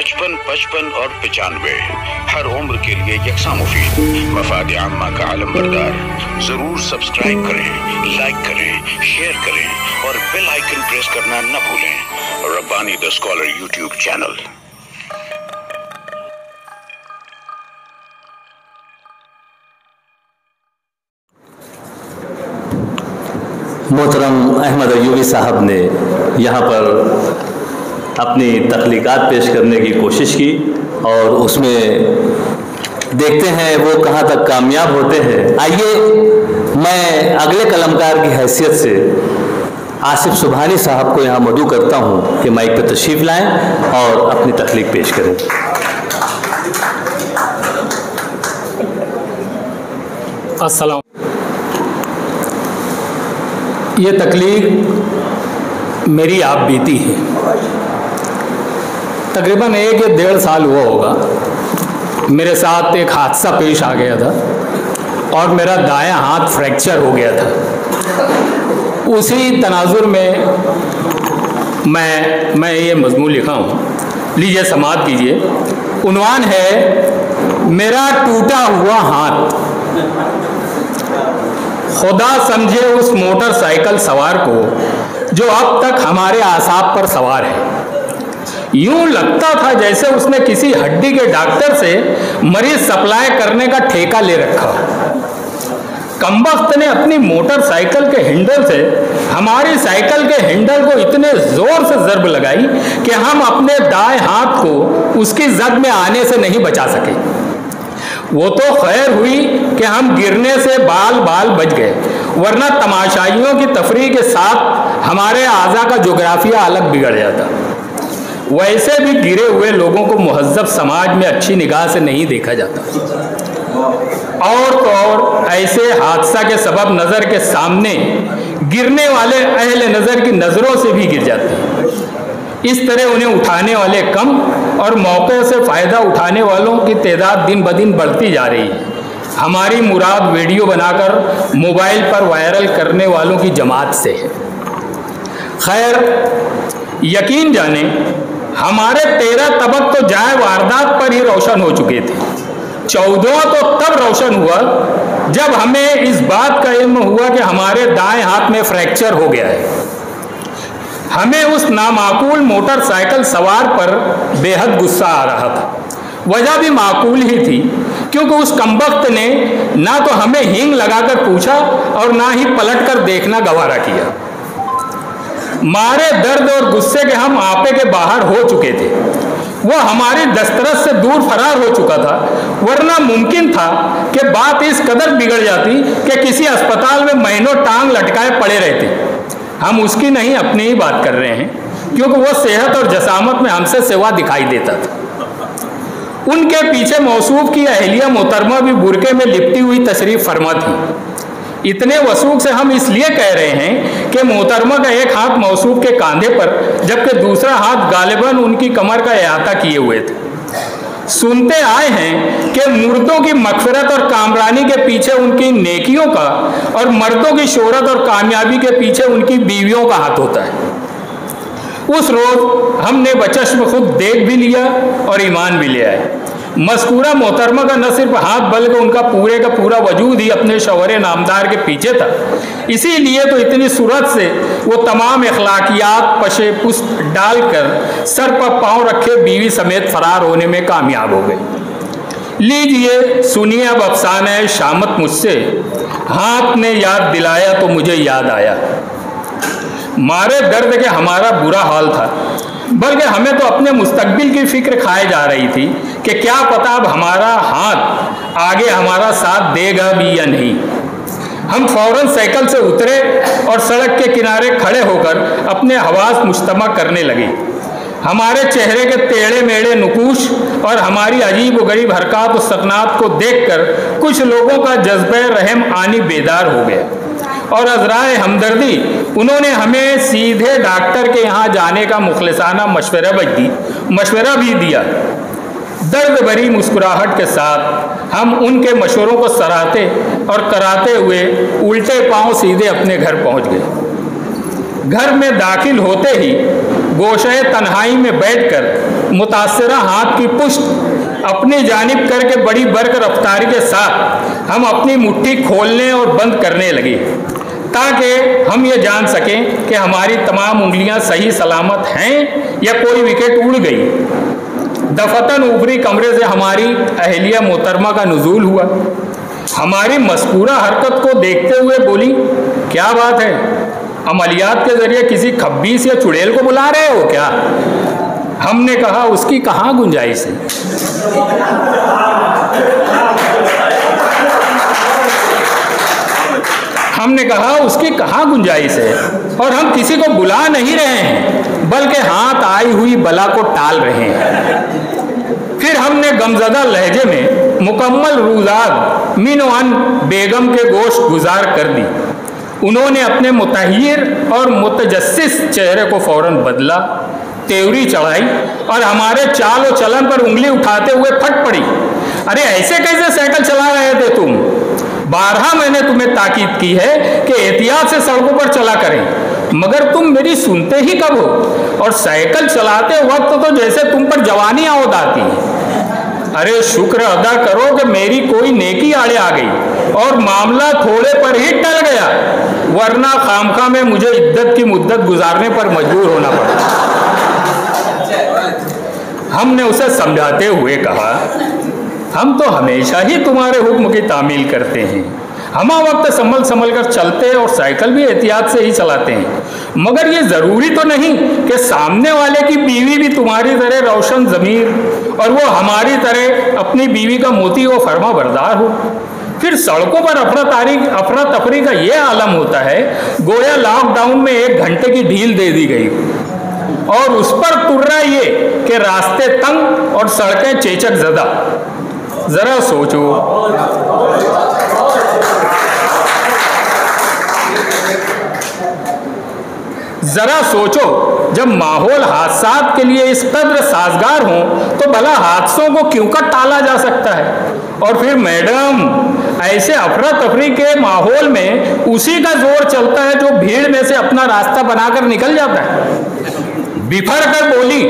55, 55 और 95 हर उम्र के लिए यकसा मुफीद। मफाद आम्मा का आलम बरदार। जरूर सब्सक्राइब करें, लाइक करें, शेयर करें और बेल आइकन प्रेस करना न भूलें। Rabbani the scholar YouTube channel. मोहतरम अहमद अयूबी साहब ने यहाँ पर अपनी तख्लीकात पेश करने की कोशिश की और उसमें देखते हैं वो कहाँ तक कामयाब होते हैं। आइए मैं अगले कलमकार की हैसियत से आसिफ सुबहानी साहब को यहाँ मदऊ करता हूँ कि माइक पर तशरीफ़ लाएं और अपनी तख्लीक पेश करें। अस्सलाम। ये तकलीफ मेरी आप बीती है। तकरीबन 1 या 1.5 साल हुआ होगा, मेरे साथ एक हादसा पेश आ गया था और मेरा दायां हाथ फ्रैक्चर हो गया था। उसी तनाजुर में मैं ये मजमून लिखा हूँ, लीजिए समाअत कीजिए। उन्वान है मेरा टूटा हुआ हाथ। खुदा समझे उस मोटरसाइकिल सवार को जो अब तक हमारे आसाब पर सवार है। यूं लगता था जैसे उसने किसी हड्डी के डॉक्टर से मरीज सप्लाई करने का ठेका ले रखा। कमबख्त ने अपनी मोटरसाइकिल के हैंडल से हमारी साइकिल के हैंडल को इतने जोर से ज़रब लगाई कि हम अपने दाएं हाथ को उसकी जद में आने से नहीं बचा सके। वो तो खैर हुई कि हम गिरने से बाल बाल बच गए, वरना तमाशाइयों की तफरीह के साथ हमारे आज़ा का जोग्राफिया अलग बिगड़ जाता। वैसे भी गिरे हुए लोगों को मुहज़्ज़ब समाज में अच्छी निगाह से नहीं देखा जाता, और तो और ऐसे हादसा के सबब नज़र के सामने गिरने वाले अहले नज़र की नज़रों से भी गिर जाते हैं। इस तरह उन्हें उठाने वाले कम और मौके से फ़ायदा उठाने वालों की तादाद दिन ब दिन बढ़ती जा रही है। हमारी मुराद वीडियो बनाकर मोबाइल पर वायरल करने वालों की जमात से है। खैर, यकीन जाने हमारे 13 तबक तो जाए वारदात पर ही रोशन हो चुके थे। 14वां तो तब रोशन हुआ जब हमें इस बात का इल्म हुआ कि हमारे दाएं हाथ में फ्रैक्चर हो गया है। हमें उस नामाकूल मोटरसाइकिल सवार पर बेहद गुस्सा आ रहा था। वजह भी माकूल ही थी, क्योंकि उस कमबख्त ने ना तो हमें हींग लगाकर पूछा और ना ही पलटकर देखना गवारा किया। मारे दर्द और गुस्से के हम आपे के बाहर हो चुके थे। वो हमारी दस्तरस से दूर फरार हो चुका था, वरना मुमकिन था कि बात इस कदर बिगड़ जाती कि किसी अस्पताल में महीनों टांग लटकाए पड़े रहते। हम उसकी नहीं, अपनी ही बात कर रहे हैं, क्योंकि वो सेहत और जसामत में हमसे सिवा दिखाई देता था। उनके पीछे मौसूफ की अहलिया मोहतरमा भी बुरके में लिपटी हुई तशरीफ फरमा थी। इतने वसूख से हम इसलिए कह रहे हैं कि मोहतरमा का एक हाथ मौसूफ के कांधे पर, जबकि दूसरा हाथ गालिबन उनकी कमर का अहाता किए हुए थे। सुनते आए हैं कि मुर्दों की मगफिरत और कामरानी के पीछे उनकी नेकियों का और मर्दों की शोहरत और कामयाबी के पीछे उनकी बीवियों का हाथ होता है। उस रोज़ हमने बचश्म खुद देख भी लिया और ईमान भी ले आए। मज़कूरा मोहतरमा का न सिर्फ हाथ बल्कि उनका पूरे का पूरा वजूद ही अपने शौहरे नामदार के पीछे था। इसीलिए तो इतनी सूरत से वो तमाम अखलाकियात पशे पुस्त डालकर सर पर पाँव रखे बीवी समेत फरार होने में कामयाब हो गए। लीजिए सुनिए अब अफसाना शामत मुझसे। हाथ ने याद दिलाया तो मुझे याद आया। मारे दर्द के हमारा बुरा हाल था, बल्कि हमें तो अपने मुस्तकबिल की फिक्र खाए जा रही थी कि क्या पता अब हमारा हाथ आगे हमारा साथ देगा भी या नहीं। हम फौरन साइकिल से उतरे और सड़क के किनारे खड़े होकर अपने हवास मुश्तमा करने लगे। हमारे चेहरे के टेढ़े मेढ़े नुकूश और हमारी अजीब व गरीब हरकत और सकनात को देखकर कुछ लोगों का जज्बे रहम आनी बेदार हो गया और अज़राए हमदर्दी उन्होंने हमें सीधे डॉक्टर के यहाँ जाने का मुखलिसाना मशवरा भी दिया। दर्द भरी मुस्कुराहट के साथ हम उनके मशवरों को सराहते और कराते हुए उल्टे पांव सीधे अपने घर पहुँच गए। घर में दाखिल होते ही गोशे तन्हाई में बैठकर मुतासरा हाथ की पुष्ट अपनी जानिब करके बड़ी बर्क रफ्तारी के साथ हम अपनी मुट्ठी खोलने और बंद करने लगे, ताकि हम ये जान सकें कि हमारी तमाम उंगलियां सही सलामत हैं या कोई विकेट उड़ गई। दफतन ऊपरी कमरे से हमारी अहलिया मोहतरमा का नुज़ूल हुआ। हमारी मस्कूरा हरकत को देखते हुए बोली, क्या बात है, अमलियात के जरिए किसी खब्बीस या चुड़ैल को बुला रहे हो क्या? हमने कहा, उसकी कहाँ गुंजाइश है। हमने कहा उसकी कहाँ गुंजाइश है, और हम किसी को बुला नहीं रहे हैं, बल्कि हाथ आई हुई बला को टाल रहे हैं। फिर हमने गमज़दा लहजे में मुकम्मल रुज़ाद मिनोअन बेगम के गोश्त गुजार कर दी। उन्होंने अपने मुतहय्यर और मुतजस्सिस चेहरे को फौरन बदला, तेवरी चढ़ाई और हमारे चाल और चलन पर उंगली उठाते हुए फट पड़ी। अरे ऐसे कैसे साइकिल चला रहे थे तुम? बारहा मैंने तुम्हें ताकीद की है कि एहतियात से सड़कों पर चला करें, मगर तुम मेरी सुनते ही कब हो? और साइकिल चलाते वक्त तो जैसे तुम पर जवानी आवत आती है। अरे शुक्र अदा करो कि मेरी कोई नेकी आड़े आ गई और मामला थोड़े पर ही टल गया, वरना खामखा में मुझे इद्दत की मुद्दत गुजारने पर मजबूर होना पड़ा। हमने उसे समझाते हुए कहा, हम तो हमेशा ही तुम्हारे हुक्म की तामील करते हैं, हम वक्त संभल संभल कर चलते और साइकिल भी एहतियात से ही चलाते हैं, मगर ये ज़रूरी तो नहीं कि सामने वाले की बीवी भी तुम्हारी तरह रोशन ज़मीर और वो हमारी तरह अपनी बीवी का मोती व फरमा बरदार हो। फिर सड़कों पर अफरा तफरी का ये आलम होता है गोया लॉकडाउन में 1 घंटे की ढील दे दी गई, और उस पर तुर्रा ये कि रास्ते तंग और सड़कें चेचक ज़दा। ज़रा सोचो, जरा सोचो, जब माहौल हादसात के लिए इस कदर साजगार हो तो भला हादसों को क्यों कर टाला जा सकता है? और फिर मैडम, ऐसे अफरा तफरी के माहौल में उसी का जोर चलता है जो भीड़ में से अपना रास्ता बनाकर निकल जाता है। बिफर कर बोली,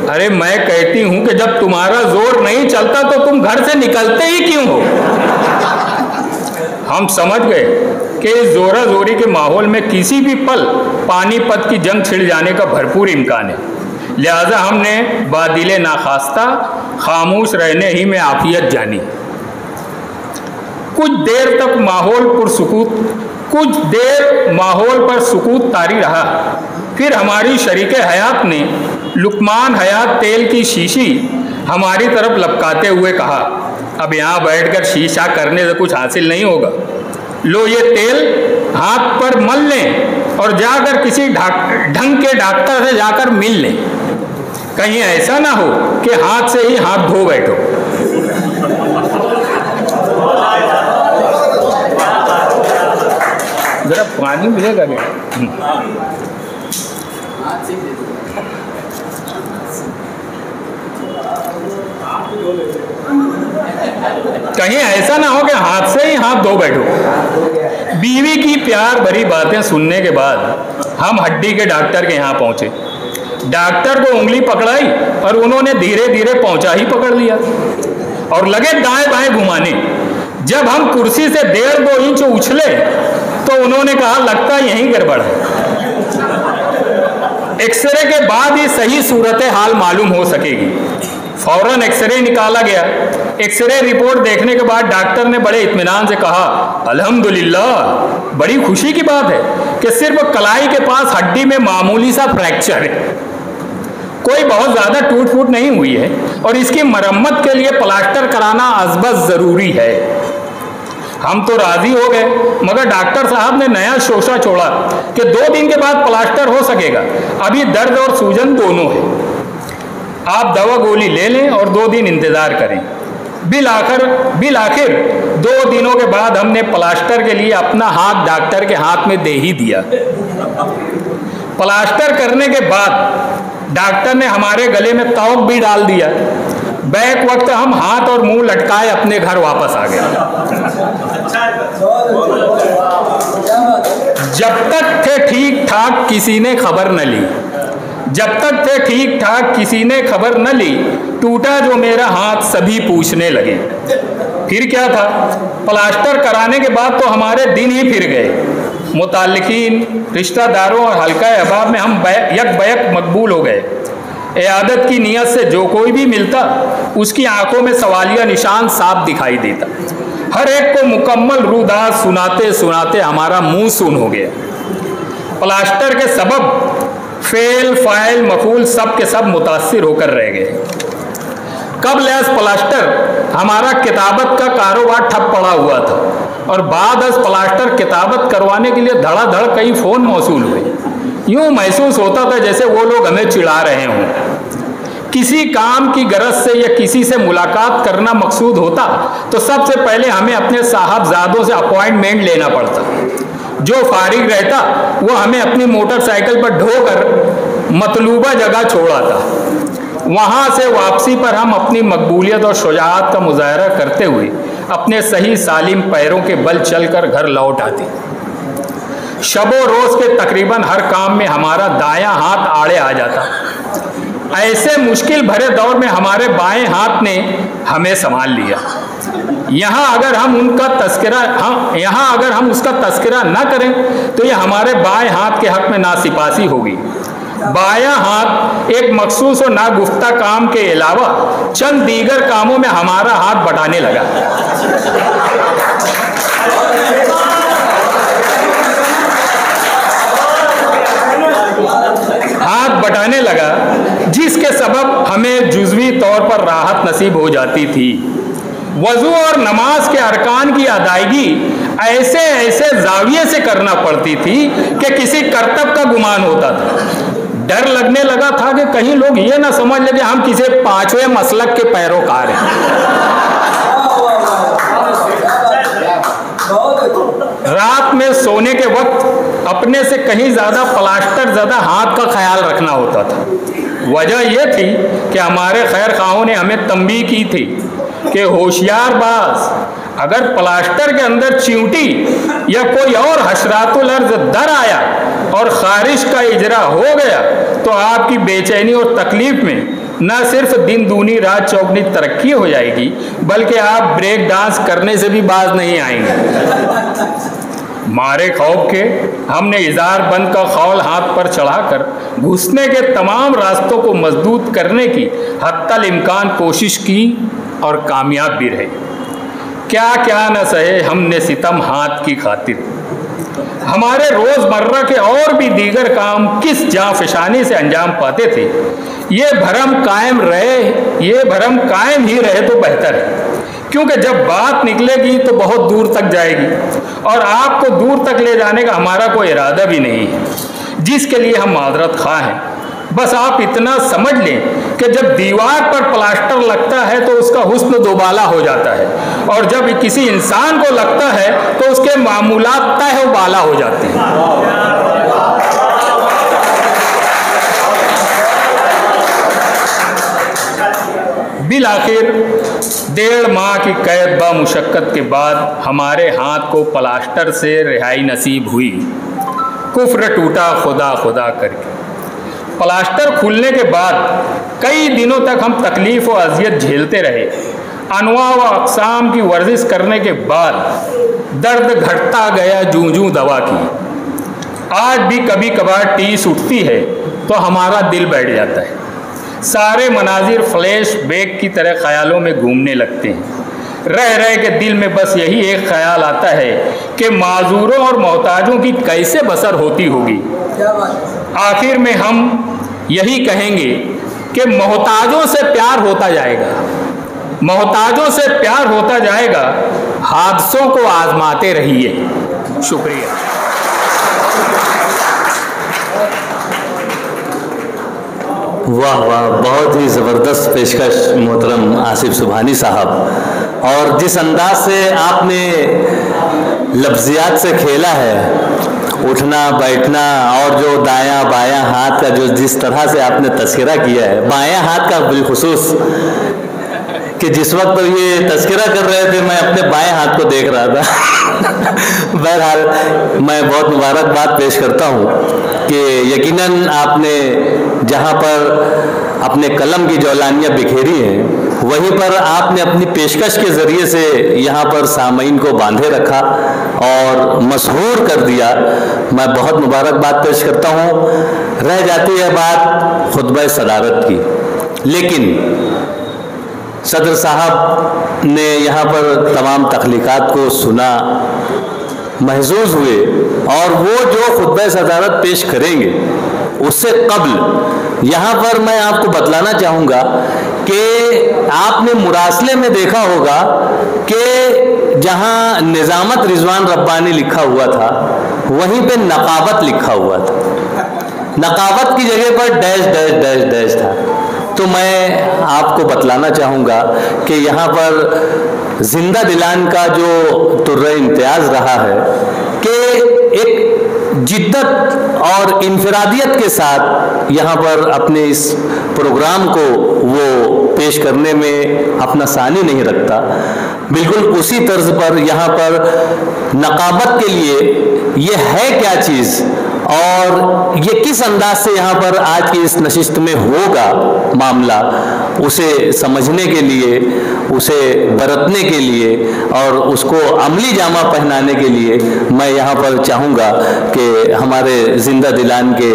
अरे मैं कहती हूं कि जब तुम्हारा जोर नहीं चलता तो तुम घर से निकलते ही क्यों हो? हम समझ गए कि इस जोरा जोरी के माहौल में किसी भी पल पानीपत की जंग छिड़ जाने का भरपूर इम्कान है, लिहाजा हमने बादिले नाखास्ता खामोश रहने ही में आफियत जानी। कुछ देर माहौल पर सुकूत तारी रहा। फिर हमारी शरीके हयात ने लुकमान हयात तेल की शीशी हमारी तरफ लपकाते हुए कहा, अब यहाँ बैठकर शीशा करने से कुछ हासिल नहीं होगा, लो ये तेल हाथ पर मल लें और जाकर किसी ढंग के डॉक्टर से जाकर मिल लें। कहीं ऐसा ना हो कि हाथ से ही हाथ धो बैठो। जरा पानी मिलेगा क्या? कहीं ऐसा ना हो कि हाथ से ही हाथ धो बैठो। बीवी की प्यार भरी बातें सुनने के बाद हम हड्डी के डॉक्टर के यहाँ पहुंचे। डॉक्टर को उंगली पकड़ाई और उन्होंने धीरे धीरे पहुंचा ही पकड़ लिया और लगे दाएं बाएं घुमाने। जब हम कुर्सी से 1.5-2 इंच उछले तो उन्होंने कहा, लगता यहीं गड़बड़ है। एक्सरे के बाद ही सही सूरत हाल मालूम हो सकेगी। फौरन एक्सरे निकाला गया। एक्सरे रिपोर्ट देखने के बाद डॉक्टर ने बड़े इत्मीनान से कहा, अल्हम्दुलिल्लाह, बड़ी खुशी की बात है कि सिर्फ कलाई के पास हड्डी में मामूली सा फ्रैक्चर है, कोई बहुत ज़्यादा टूट फूट नहीं हुई है और इसकी मरम्मत के लिए प्लास्टर कराना अज़बज़ ज़रूरी है। हम तो राज़ी हो गए, मगर डॉक्टर साहब ने नया शोशा छोड़ा कि 2 दिन के बाद प्लास्टर हो सकेगा, अभी दर्द और सूजन दोनों है, आप दवा गोली ले लें और 2 दिन इंतज़ार करें। बिल आखिर 2 दिनों के बाद हमने प्लास्टर के लिए अपना हाथ डॉक्टर के हाथ में दे ही दिया। प्लास्टर करने के बाद डॉक्टर ने हमारे गले में तौक भी डाल दिया। बैक वक्त हम हाथ और मुंह लटकाए अपने घर वापस आ गए। जब तक थे ठीक ठाक किसी ने खबर न ली। जब तक थे ठीक ठाक किसी ने खबर न ली, टूटा जो मेरा हाथ सभी पूछने लगे। फिर क्या था, प्लास्टर कराने के बाद तो हमारे दिन ही फिर गए। मुताल्लिकीन, रिश्तेदारों और हल्का अहबाब में हम यक बयक मकबूल हो गए। इयादत की नीयत से जो कोई भी मिलता उसकी आंखों में सवालिया निशान साफ दिखाई देता। हर एक को मुकम्मल रूदास सुनाते सुनाते हमारा मुंह सून हो गया। प्लास्टर के सबब फेल फाइल मफूल सब के सब मुतासिर होकर रह गए। कबल अज प्लास्टर हमारा किताबत का कारोबार ठप पड़ा हुआ था और बाद अज प्लास्टर किताबत करवाने के लिए धड़ाधड़ कई फ़ोन मौसूल हुए। यूँ महसूस होता था जैसे वो लोग हमें चिढ़ा रहे हों। किसी काम की गरज से या किसी से मुलाकात करना मकसूद होता तो सबसे पहले हमें अपने साहबजादों से अपॉइंटमेंट लेना पड़ता। जो फारिग रहता वो हमें अपनी मोटरसाइकिल पर ढोकर मतलूबा जगह छोड़ आता। वहाँ से वापसी पर हम अपनी मकबूलियत और शुजाअत का मुजाहरा करते हुए अपने सही सालिम पैरों के बल चलकर घर लौट आते। शबो रोज़ के तकरीबन हर काम में हमारा दायां हाथ आड़े आ जाता। ऐसे मुश्किल भरे दौर में हमारे बाएं हाथ ने हमें संभाल लिया। यहाँ अगर हम उसका तस्करा न करें तो यह हमारे बाएं हाथ के हक में नासिपासी होगी। बायां हाथ एक मखसूस और नागुफ्ता काम के अलावा चंद दीगर कामों में हमारा हाथ बटाने लगा। जिसके सबब हमें जुज़वी तौर पर राहत नसीब हो जाती थी। वज़ू और नमाज के अरकान की अदायगी ऐसे ऐसे जाविये से करना पड़ती थी कि किसी करतब का गुमान होता था। डर लगने लगा था कि कहीं लोग ये ना समझ लें कि हम किसी पांचवें मसलक के पैरोकार हैं। रात में सोने के वक्त अपने से कहीं ज़्यादा प्लास्टर ज़्यादा हाथ का ख्याल रखना होता था। वजह यह थी कि हमारे खैर खाओं ने हमें तंबीह की थी कि होशियार बाज, अगर प्लास्टर के अंदर चींटी या कोई और हशरातुल अर्ज़ दर आया और खारिश का इजरा हो गया तो आपकी बेचैनी और तकलीफ में न सिर्फ दिन दूनी रात चौगनी तरक्की हो जाएगी बल्कि आप ब्रेक डांस करने से भी बाज नहीं आएंगे। मारे खौफ के हमने इजार बंद का खौल हाथ पर चढ़ाकर घुसने के तमाम रास्तों को मजबूत करने की हत्तल इम्कान कोशिश की और कामयाब भी रहे। क्या क्या न सहे हमने सितम हाथ की खातिर। हमारे रोज़मर्रा के और भी दीगर काम किस जांफशानी से अंजाम पाते थे, ये भरम कायम ही रहे तो बेहतर है, क्योंकि जब बात निकलेगी तो बहुत दूर तक जाएगी और आपको दूर तक ले जाने का हमारा कोई इरादा भी नहीं है, जिसके लिए हम माजरत खा हैं। बस आप इतना समझ लें कि जब दीवार पर प्लास्टर लगता है तो उसका हुस्न दोबाला हो जाता है और जब किसी इंसान को लगता है तो उसके मामूलात तय बाला हो जाते हैं। बिल आखिर 1.5 माह की कैद बा मुशक्कत के बाद हमारे हाथ को प्लास्टर से रिहाई नसीब हुई। कुफ्र टूटा खुदा खुदा करके। प्लास्टर खुलने के बाद कई दिनों तक हम तकलीफ़ और अजियत झेलते रहे। अनवा व अक़साम की वर्जिश करने के बाद दर्द घटता गया जूं जूं दवा की। आज भी कभी कभार टीस उठती है तो हमारा दिल बैठ जाता है। सारे मनाजिर फ्लैश बैक की तरह ख्यालों में घूमने लगते हैं। रह रह के दिल में बस यही एक ख्याल आता है कि माजूरों और मोहताजों की कैसे बसर होती होगी। आखिर में हम यही कहेंगे कि मोहताजों से प्यार होता जाएगा, मोहताजों से प्यार होता जाएगा। हादसों को आजमाते रहिए। शुक्रिया। वाह वाह, बहुत ही ज़बरदस्त पेशकश मोहतरम आसिफ सुबहानी साहब। और जिस अंदाज से आपने लफ्ज़ियात से खेला है, उठना बैठना और जो दायां बायां हाथ का जो जिस तरह से आपने तस्करा किया है, बायां हाथ का बिलखुसूस कि जिस वक्त तो ये तस्करा कर रहे थे मैं अपने बाएं हाथ को देख रहा था। बहरहाल मैं बहुत मुबारकबाद पेश करता हूँ कि यकीनन आपने जहाँ पर अपने कलम की जौलानियाँ बिखेरी हैं वहीं पर आपने अपनी पेशकश के ज़रिए से यहाँ पर सामईन को बांधे रखा और मशहूर कर दिया। मैं बहुत मुबारकबाद पेश करता हूँ। रह जाती है बात खुतबा सदारत की, लेकिन सदर साहब ने यहाँ पर तमाम तख्लीकात को सुना, महसूस हुए और वो जो खुतबा सदारत पेश करेंगे उससे कबल यहाँ पर मैं आपको बतलाना चाहूँगा कि आपने मुरासले में देखा होगा कि जहाँ निज़ामत रिजवान रब्बानी लिखा हुआ था वहीं पे नकाबत लिखा हुआ था। नकाबत की जगह पर डैश डैश डैश डैश था। तो मैं आपको बतलाना चाहूँगा कि यहाँ पर जिंदा दिलान का जो तुर्रे इम्तियाज़ रहा है कि एक जिद्दत और इनफरादियत के साथ यहाँ पर अपने इस प्रोग्राम को वो पेश करने में अपना सानी नहीं रखता। बिल्कुल उसी तर्ज पर यहाँ पर नकाबत के लिए ये है क्या चीज़ और ये किस अंदाज से यहाँ पर आज की इस नशिस्त में होगा मामला, उसे समझने के लिए, उसे बरतने के लिए और उसको अमली जामा पहनाने के लिए मैं यहाँ पर चाहूँगा कि हमारे जिंदा दिलान के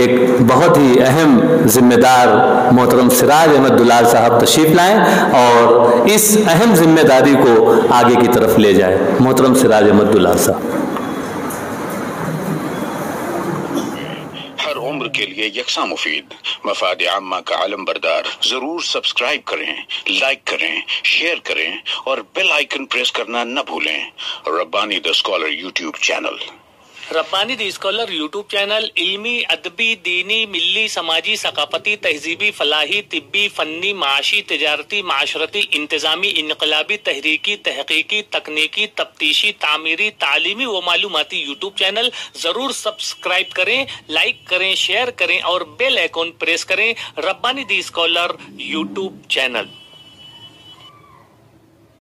एक बहुत ही अहम जिम्मेदार मोहतरम सिराज अहमद दुलाल साहब तशरीफ़ लाएँ और इस अहम जिम्मेदारी को आगे की तरफ ले जाए। मोहतरम सिराज अहमद दुलाल साहब। हर उम्र के लिए यकसा मुफीद, मफाद आम्मा का आलम बरदार। जरूर सब्सक्राइब करें, लाइक करें, शेयर करें और बेल आइकन प्रेस करना न भूलें। Rabbani the scholar YouTube channel. Rabbani the scholar YouTube channel इल्मी, अदबी, दीनी, मिल्ली, समाजी, सकाफती, तहजीबी, फलाही, तिब्बी, फन्नी, माशी, तिजारती, माशरती, इंतजामी, इनकलाबी, तहरीकी, तहकीकी, तकनीकी, तफ्तीशी, तामीरी, तालीमी व मालूमाती यूट्यूब चैनल। जरूर सब्सक्राइब करें, लाइक करें, शेयर करें और बेल आइकॉन प्रेस करें। Rabbani the scholar YouTube channel.